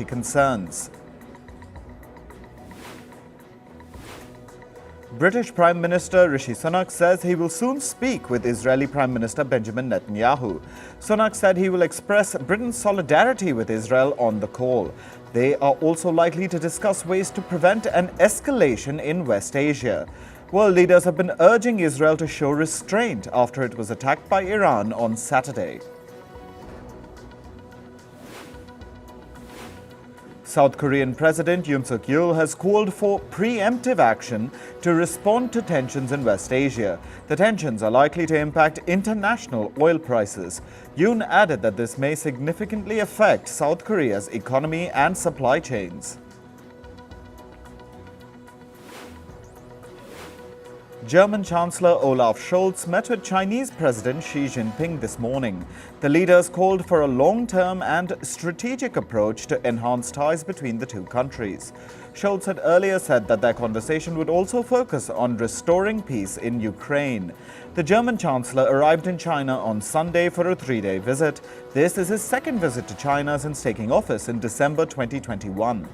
concerns. British Prime Minister Rishi Sunak says he will soon speak with Israeli Prime Minister Benjamin Netanyahu. Sunak said he will express Britain's solidarity with Israel on the call. They are also likely to discuss ways to prevent an escalation in West Asia. World leaders have been urging Israel to show restraint after it was attacked by Iran on Saturday. South Korean President Yoon has called for preemptive action to respond to tensions in West Asia. The tensions are likely to impact international oil prices. Yoon added that this may significantly affect South Korea's economy and supply chains. German Chancellor Olaf Scholz met with Chinese President Xi Jinping this morning. The leaders called for a long-term and strategic approach to enhance ties between the two countries. Scholz had earlier said that their conversation would also focus on restoring peace in Ukraine. The German Chancellor arrived in China on Sunday for a three-day visit. This is his second visit to China since taking office in December 2021.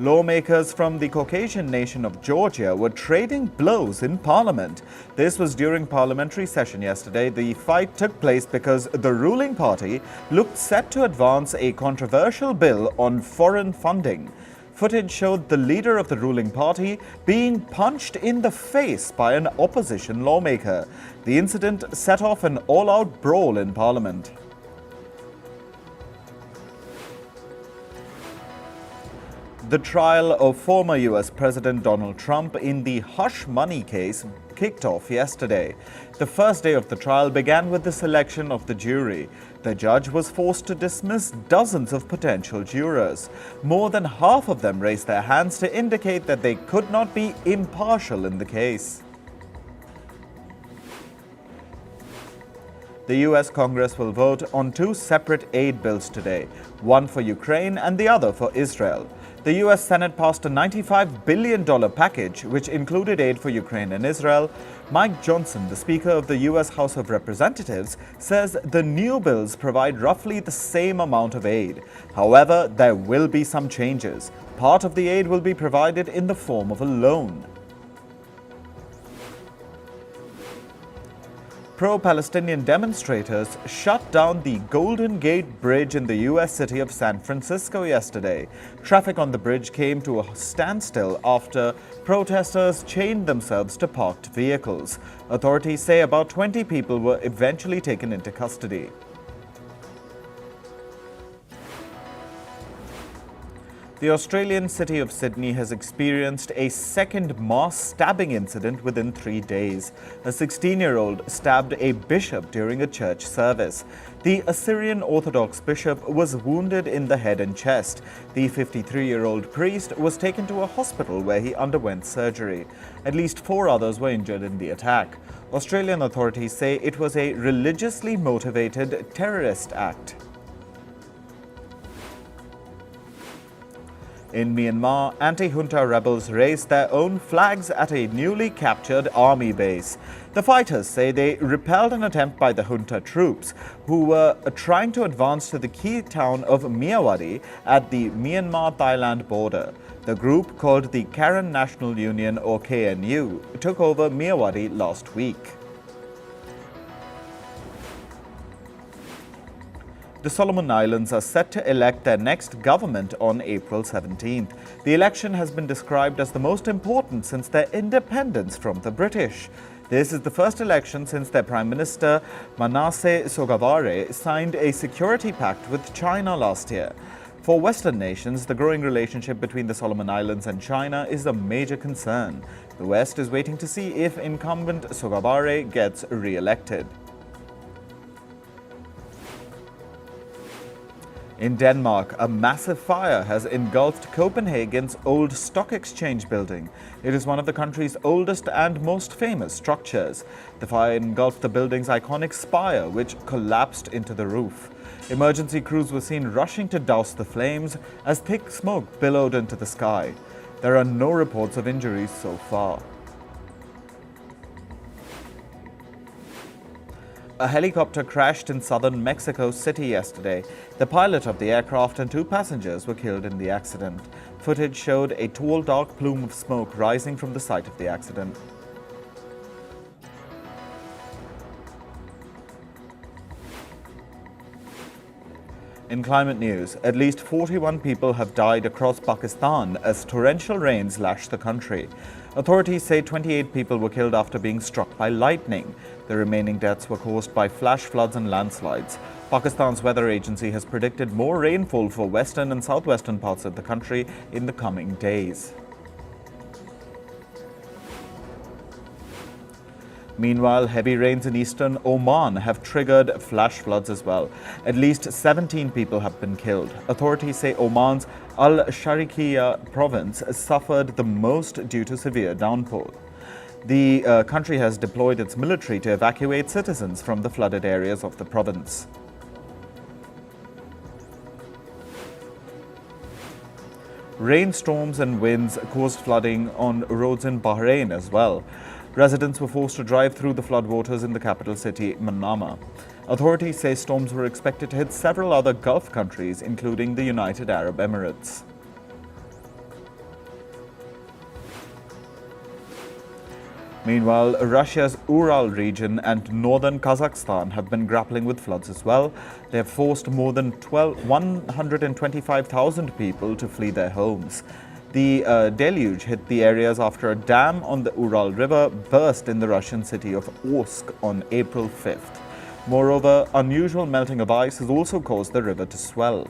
Lawmakers from the Caucasian nation of Georgia were trading blows in parliament. This was during parliamentary session yesterday. The fight took place because the ruling party looked set to advance a controversial bill on foreign funding. Footage showed the leader of the ruling party being punched in the face by an opposition lawmaker. The incident set off an all-out brawl in parliament. The trial of former U.S. President Donald Trump in the hush money case kicked off yesterday. The first day of the trial began with the selection of the jury. The judge was forced to dismiss dozens of potential jurors. More than half of them raised their hands to indicate that they could not be impartial in the case. The U.S. Congress will vote on two separate aid bills today, one for Ukraine and the other for Israel. The U.S. Senate passed a $95 billion package, which included aid for Ukraine and Israel. Mike Johnson, the Speaker of the U.S. House of Representatives, says the new bills provide roughly the same amount of aid. However, there will be some changes. Part of the aid will be provided in the form of a loan. Pro-Palestinian demonstrators shut down the Golden Gate Bridge in the U.S. city of San Francisco yesterday. Traffic on the bridge came to a standstill after protesters chained themselves to parked vehicles. Authorities say about 20 people were eventually taken into custody. The Australian city of Sydney has experienced a second mass stabbing incident within 3 days. A 16-year-old stabbed a bishop during a church service. The Assyrian Orthodox bishop was wounded in the head and chest. The 53-year-old priest was taken to a hospital where he underwent surgery. At least 4 others were injured in the attack. Australian authorities say it was a religiously motivated terrorist act. In Myanmar, anti-junta rebels raised their own flags at a newly captured army base. The fighters say they repelled an attempt by the junta troops, who were trying to advance to the key town of Myawaddy at the Myanmar-Thailand border. The group, called the Karen National Union or KNU, took over Myawaddy last week. The Solomon Islands are set to elect their next government on April 17th. The election has been described as the most important since their independence from the British. This is the first election since their Prime Minister Manasseh Sogavare signed a security pact with China last year. For Western nations, the growing relationship between the Solomon Islands and China is a major concern. The West is waiting to see if incumbent Sogavare gets re-elected. In Denmark, a massive fire has engulfed Copenhagen's old stock exchange building. It is one of the country's oldest and most famous structures. The fire engulfed the building's iconic spire, which collapsed into the roof. Emergency crews were seen rushing to douse the flames as thick smoke billowed into the sky. There are no reports of injuries so far. A helicopter crashed in southern Mexico City yesterday. The pilot of the aircraft and 2 passengers were killed in the accident. Footage showed a tall, dark plume of smoke rising from the site of the accident. In climate news, at least 41 people have died across Pakistan as torrential rains lashed the country. Authorities say 28 people were killed after being struck by lightning. The remaining deaths were caused by flash floods and landslides. Pakistan's weather agency has predicted more rainfall for western and southwestern parts of the country in the coming days. Meanwhile, heavy rains in eastern Oman have triggered flash floods as well. At least 17 people have been killed. Authorities say Oman's Al-Sharqiya province suffered the most due to severe downpour. The country has deployed its military to evacuate citizens from the flooded areas of the province. Rainstorms and winds caused flooding on roads in Bahrain as well. Residents were forced to drive through the floodwaters in the capital city, Manama. Authorities say storms were expected to hit several other Gulf countries, including the United Arab Emirates. Meanwhile, Russia's Ural region and northern Kazakhstan have been grappling with floods as well. They have forced more than 125,000 people to flee their homes. The deluge hit the areas after a dam on the Ural River burst in the Russian city of Orsk on April 5th. Moreover, unusual melting of ice has also caused the river to swell.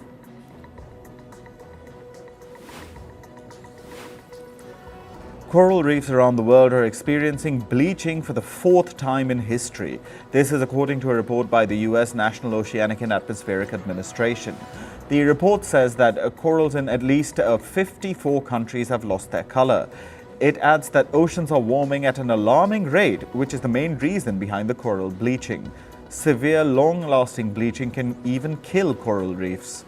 Coral reefs around the world are experiencing bleaching for the 4th time in history. This is according to a report by the US National Oceanic and Atmospheric Administration. The report says that corals in at least 54 countries have lost their color. It adds that oceans are warming at an alarming rate, which is the main reason behind the coral bleaching. Severe, long-lasting bleaching can even kill coral reefs.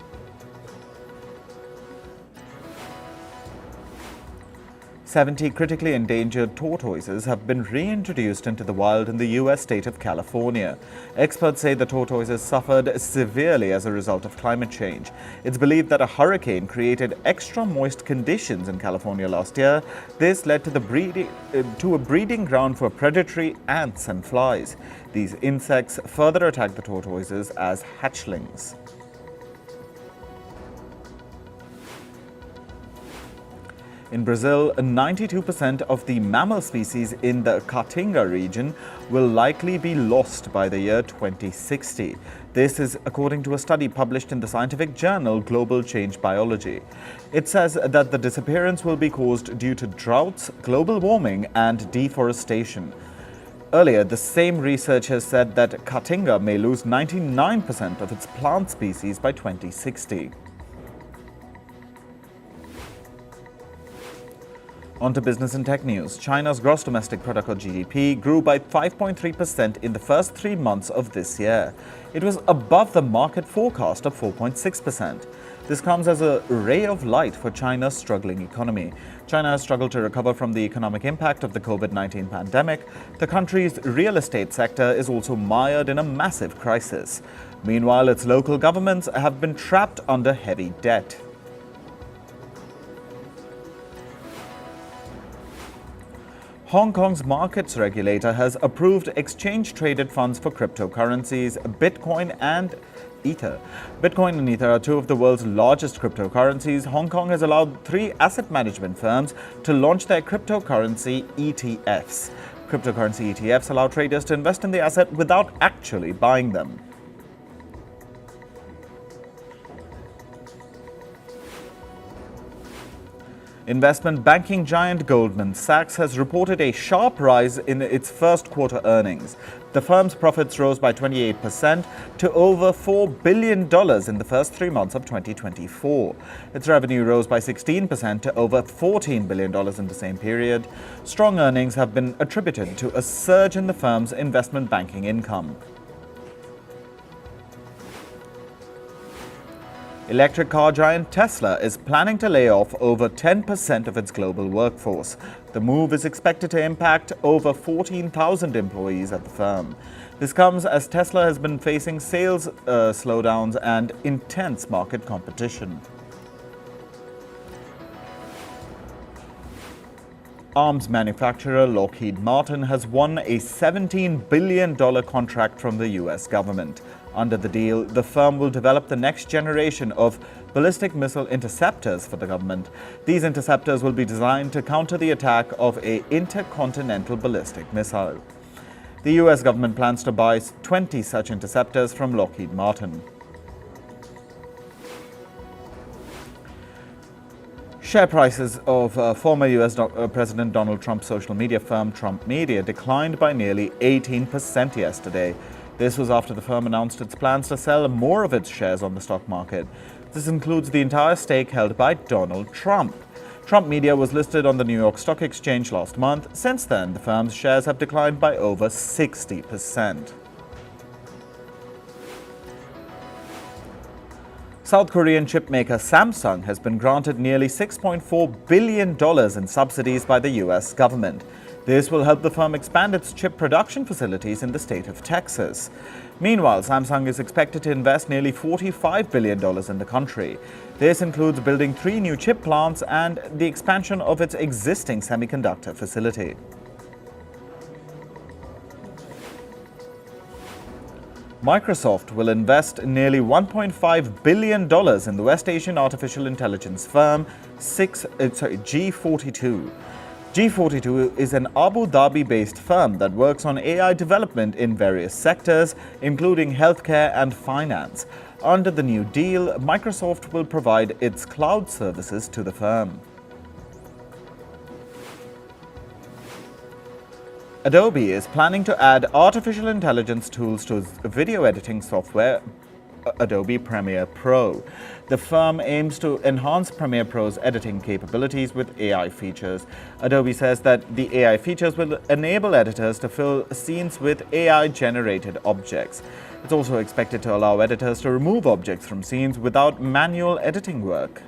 "70 critically endangered tortoises have been reintroduced into the wild in the US state of California. Experts say the tortoises suffered severely as a result of climate change. It's believed that a hurricane created extra moist conditions in California last year. This led to a breeding ground for predatory ants and flies. These insects further attack the tortoises as hatchlings. In Brazil, 92% of the mammal species in the Caatinga region will likely be lost by the year 2060. This is according to a study published in the scientific journal Global Change Biology. It says that the disappearance will be caused due to droughts, global warming, and deforestation. Earlier, the same researchers said that Caatinga may lose 99% of its plant species by 2060. On to business and tech news. China's gross domestic product or GDP grew by 5.3% in the first 3 months of this year. It was above the market forecast of 4.6%. This comes as a ray of light for China's struggling economy. China has struggled to recover from the economic impact of the COVID-19 pandemic. The country's real estate sector is also mired in a massive crisis. Meanwhile, its local governments have been trapped under heavy debt. Hong Kong's markets regulator has approved exchange-traded funds for cryptocurrencies, Bitcoin and Ether. Bitcoin and Ether are 2 of the world's largest cryptocurrencies. Hong Kong has allowed 3 asset management firms to launch their cryptocurrency ETFs. Cryptocurrency ETFs allow traders to invest in the asset without actually buying them. Investment banking giant Goldman Sachs has reported a sharp rise in its first quarter earnings. The firm's profits rose by 28% to over $4 billion in the first 3 months of 2024. Its revenue rose by 16% to over $14 billion in the same period. Strong earnings have been attributed to a surge in the firm's investment banking income. Electric car giant Tesla is planning to lay off over 10% of its global workforce. The move is expected to impact over 14,000 employees at the firm. This comes as Tesla has been facing sales slowdowns and intense market competition. Arms manufacturer Lockheed Martin has won a $17 billion contract from the US government. Under the deal, the firm will develop the next generation of ballistic missile interceptors for the government. These interceptors will be designed to counter the attack of an intercontinental ballistic missile. The US government plans to buy 20 such interceptors from Lockheed Martin. Share prices of former US President Donald Trump's social media firm Trump Media declined by nearly 18% yesterday. This was after the firm announced its plans to sell more of its shares on the stock market. This includes the entire stake held by Donald Trump. Trump Media was listed on the New York Stock Exchange last month. Since then, the firm's shares have declined by over 60%. South Korean chipmaker Samsung has been granted nearly $6.4 billion in subsidies by the US government. This will help the firm expand its chip production facilities in the state of Texas. Meanwhile, Samsung is expected to invest nearly $45 billion in the country. This includes building 3 new chip plants and the expansion of its existing semiconductor facility. Microsoft will invest nearly $1.5 billion in the West Asian artificial intelligence firm G42. G42 is an Abu Dhabi-based firm that works on AI development in various sectors, including healthcare and finance. Under the new deal, Microsoft will provide its cloud services to the firm. Adobe is planning to add artificial intelligence tools to its video editing software, Adobe Premiere Pro. The firm aims to enhance Premiere Pro's editing capabilities with AI features. Adobe says that the AI features will enable editors to fill scenes with AI-generated objects. It's also expected to allow editors to remove objects from scenes without manual editing work.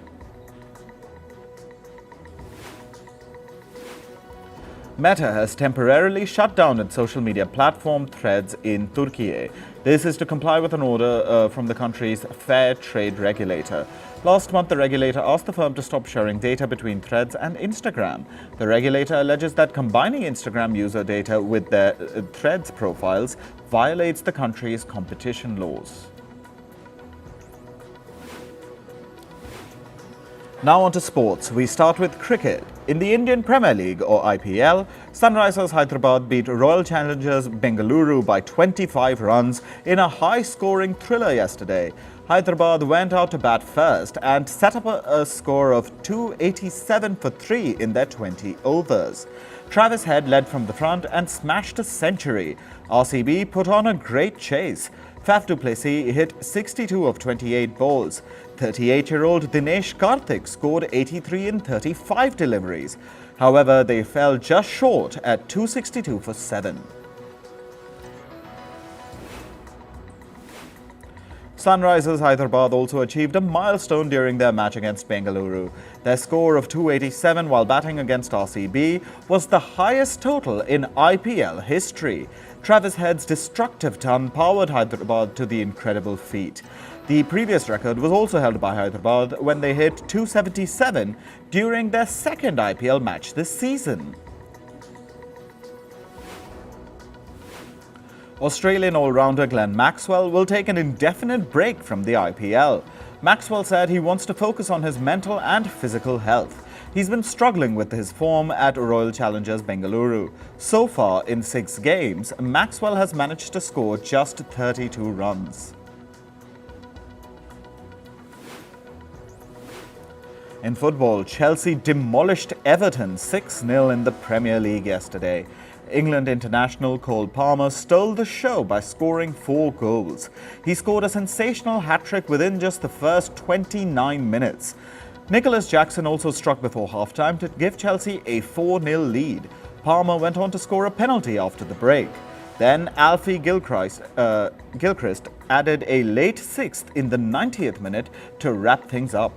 Meta has temporarily shut down its social media platform Threads in Turkey. This is to comply with an order from the country's fair trade regulator. Last month, the regulator asked the firm to stop sharing data between Threads and Instagram. The regulator alleges that combining Instagram user data with their Threads profiles violates the country's competition laws. Now on to sports. We start with cricket. In the Indian Premier League, or IPL, Sunrisers Hyderabad beat Royal Challengers Bengaluru by 25 runs in a high-scoring thriller yesterday. Hyderabad went out to bat first and set up a score of 287 for 3 in their 20 overs. Travis Head led from the front and smashed a century. RCB put on a great chase. Faf du Plessis hit 62 of 28 balls. 38-year-old Dinesh Karthik scored 83 in 35 deliveries. However, they fell just short at 262 for 7. Sunrisers Hyderabad also achieved a milestone during their match against Bengaluru. Their score of 287 while batting against RCB was the highest total in IPL history. Travis Head's destructive ton powered Hyderabad to the incredible feat. The previous record was also held by Hyderabad when they hit 277 during their second IPL match this season. Australian all-rounder Glenn Maxwell will take an indefinite break from the IPL. Maxwell said he wants to focus on his mental and physical health. He's been struggling with his form at Royal Challengers Bengaluru. So far, in 6 games, Maxwell has managed to score just 32 runs. In football, Chelsea demolished Everton 6-0 in the Premier League yesterday. England international Cole Palmer stole the show by scoring 4 goals. He scored a sensational hat-trick within just the first 29 minutes. Nicholas Jackson also struck before half-time to give Chelsea a 4-0 lead. Palmer went on to score a penalty after the break. Then Alfie Gilchrist added a late 6th in the 90th minute to wrap things up.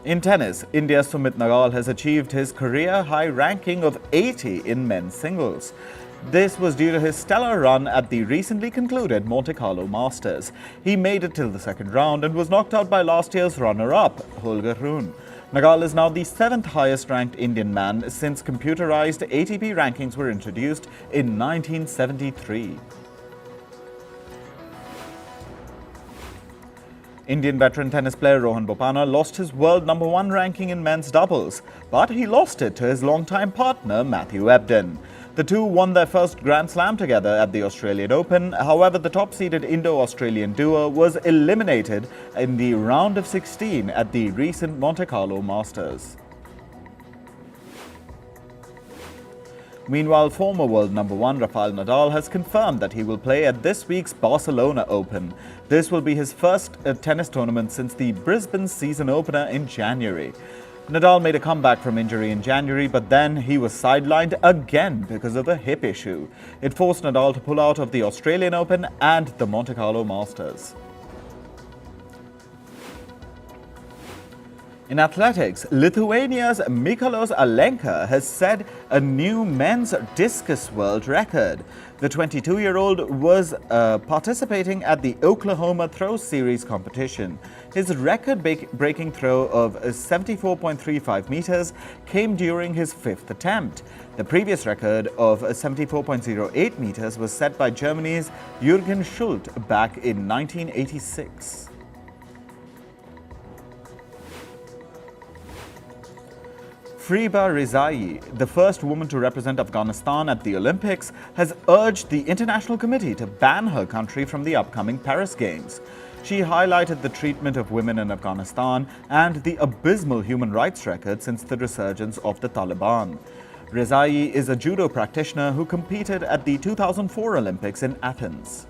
In tennis, India's Sumit Nagal has achieved his career-high ranking of 80 in men's singles. This was due to his stellar run at the recently concluded Monte Carlo Masters. He made it till the second round and was knocked out by last year's runner-up, Holger Rune. Nagal is now the 7th highest-ranked Indian man since computerized ATP rankings were introduced in 1973. Indian veteran tennis player Rohan Bopanna lost his world #1 ranking in men's doubles, but he lost it to his longtime partner Matthew Ebden. The two won their first Grand Slam together at the Australian Open. However, the top-seeded Indo-Australian duo was eliminated in the round of 16 at the recent Monte Carlo Masters. Meanwhile, former world #1 Rafael Nadal has confirmed that he will play at this week's Barcelona Open. This will be his first tennis tournament since the Brisbane season opener in January. Nadal made a comeback from injury in January, but then he was sidelined again because of a hip issue. It forced Nadal to pull out of the Australian Open and the Monte Carlo Masters. In athletics, Lithuania's Mykolas Alenka has set a new men's discus world record. The 22-year-old was participating at the Oklahoma Throw Series competition. His record-breaking throw of 74.35 meters came during his 5th attempt. The previous record of 74.08 meters was set by Germany's Jürgen Schult back in 1986. Friba Rezai, the first woman to represent Afghanistan at the Olympics, has urged the International Committee to ban her country from the upcoming Paris Games. She highlighted the treatment of women in Afghanistan and the abysmal human rights record since the resurgence of the Taliban. Rezai is a judo practitioner who competed at the 2004 Olympics in Athens.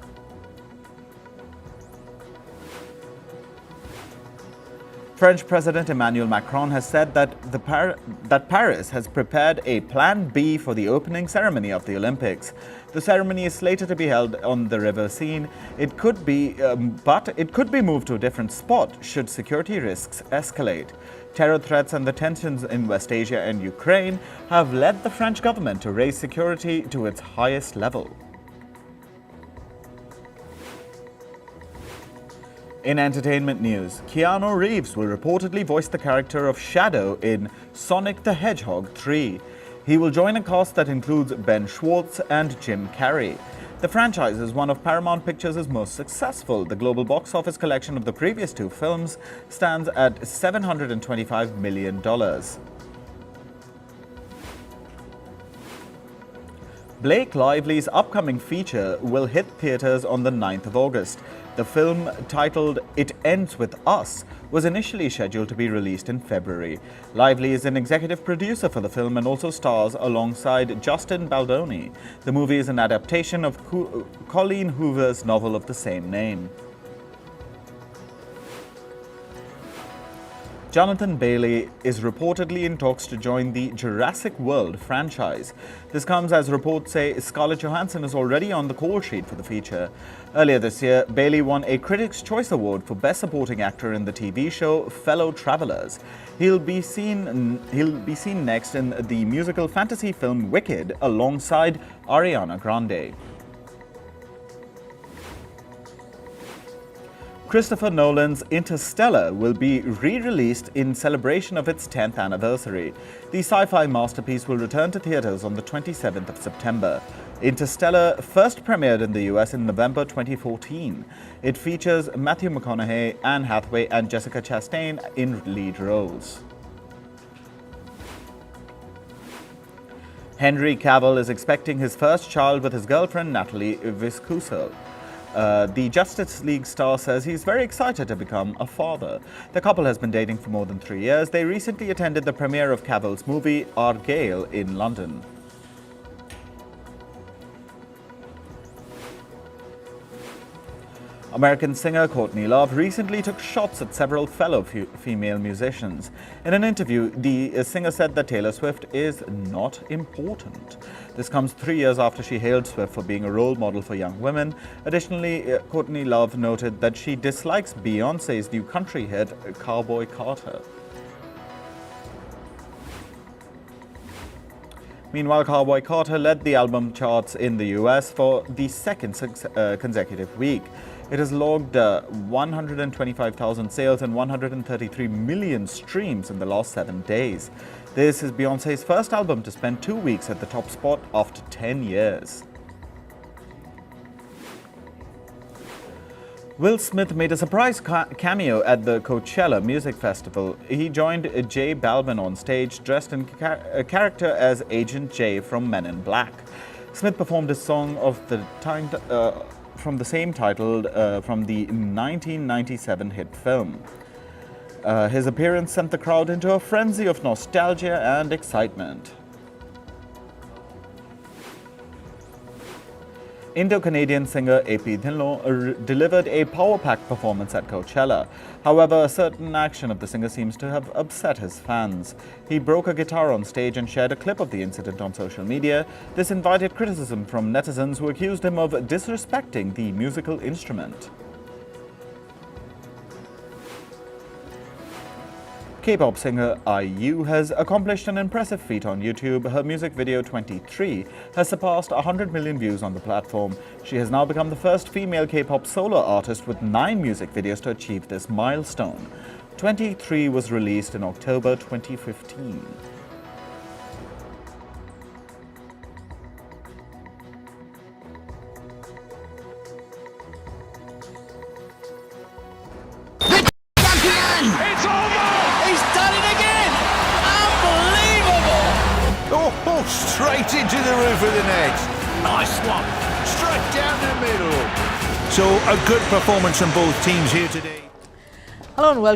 French President Emmanuel Macron has said that Paris has prepared a Plan B for the opening ceremony of the Olympics. The ceremony is slated to be held on the River Seine. But it could be moved to a different spot should security risks escalate. Terror threats and the tensions in West Asia and Ukraine have led the French government to raise security to its highest level. In entertainment news, Keanu Reeves will reportedly voice the character of Shadow in Sonic the Hedgehog 3. He will join a cast that includes Ben Schwartz and Jim Carrey. The franchise is one of Paramount Pictures' most successful. The global box office collection of the previous two films stands at $725 million. Blake Lively's upcoming feature will hit theaters on the 9th of August. The film, titled It Ends With Us, was initially scheduled to be released in February. Lively is an executive producer for the film and also stars alongside Justin Baldoni. The movie is an adaptation of Colleen Hoover's novel of the same name. Jonathan Bailey is reportedly in talks to join the Jurassic World franchise. This comes as reports say Scarlett Johansson is already on the call sheet for the feature. Earlier this year, Bailey won a Critics' Choice Award for Best Supporting Actor in the TV show Fellow Travelers. He'll be seen next in the musical fantasy film Wicked alongside Ariana Grande. Christopher Nolan's Interstellar will be re-released in celebration of its 10th anniversary. The sci-fi masterpiece will return to theaters on the 27th of September. Interstellar first premiered in the US in November 2014. It features Matthew McConaughey, Anne Hathaway, and Jessica Chastain in lead roles. Henry Cavill is expecting his first child with his girlfriend Natalie Viscuso. The Justice League star says he's very excited to become a father. The couple has been dating for more than 3 years. They recently attended the premiere of Cavill's movie Argylle in London. American singer Courtney Love recently took shots at several fellow female musicians. In an interview, the singer said that Taylor Swift is not important. This comes 3 years after she hailed Swift for being a role model for young women. Additionally, Courtney Love noted that she dislikes Beyoncé's new country hit, Cowboy Carter. Meanwhile, Cowboy Carter led the album charts in the US for the second consecutive week. It has logged 125,000 sales and 133 million streams in the last 7 days. This is Beyoncé's first album to spend 2 weeks at the top spot after 10 years. Will Smith made a surprise cameo at the Coachella Music Festival. He joined J Balvin on stage, dressed in a character as Agent J from Men in Black. Smith performed a song of the time from the same title from the 1997 hit film. His appearance sent the crowd into a frenzy of nostalgia and excitement. Indo-Canadian singer AP Dhinlon delivered a power-packed performance at Coachella. However, a certain action of the singer seems to have upset his fans. He broke a guitar on stage and shared a clip of the incident on social media. This invited criticism from netizens who accused him of disrespecting the musical instrument. K-pop singer IU has accomplished an impressive feat on YouTube. Her music video 23 has surpassed 100 million views on the platform. She has now become the first female K-pop solo artist with 9 music videos to achieve this milestone. 23 was released in October 2015. Straight into the roof of the net. Nice one. Straight down the middle. So a good performance from both teams here today. Hello and welcome.